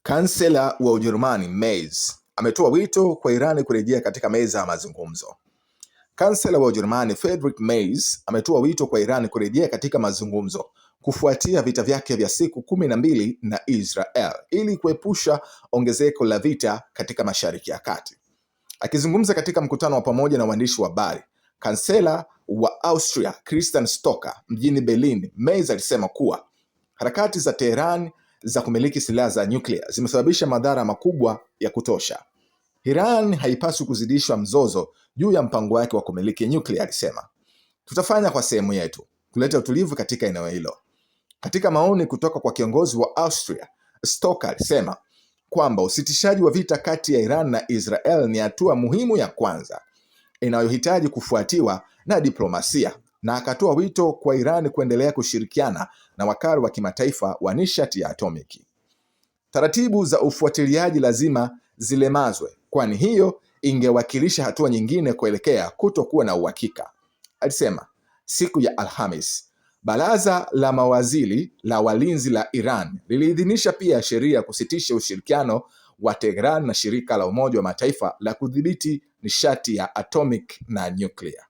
Kansela wa Ujerumani Merz ametoa wito kwa Iran kurejea katika meza ya mazungumzo. Kansela wa Ujerumani Friedrich Merz ametoa wito kwa Iran kurejea katika mazungumzo kufuatia vita vyake vya siku 12 na Israel ili kuepusha ongezeko la vita katika Mashariki ya Kati. Akizungumza katika mkutano wa pamoja na waandishi wa habari, kansela wa Austria Christian Stocker mjini Berlin, Merz alisema kuwa harakati za Tehran za kumiliki silaha za nyuklia zimesababisha madhara makubwa ya kutosha. Iran haipaswi kuzidishwa mzozo juu ya mpango wake wa kumiliki nyuklia, alisema. Tutafanya kwa sehemu yetu kuleta utulivu katika eneo hilo. Katika maoni kutoka kwa kiongozi wa Austria, Stocker alisema kwamba usitishaji wa vita kati ya Iran na Israel ni hatua muhimu ya kwanza inayohitaji kufuatiwa na diplomasia, na akatoa wito kwa Iran kuendelea kushirikiana na wakala wa kimataifa wa nishati ya atomiki. Taratibu za ufuatiliaji lazima zilemazwe, kwani hiyo ingewakilisha hatua nyingine kuelekea kutokuwa na uhakika, alisema. Siku ya Alhamis, baraza la mawaziri la walinzi la Iran liliidhinisha pia sheria kusitisha ushirikiano wa Tehran na shirika la Umoja wa Mataifa la kudhibiti nishati ya atomic na nyuklia.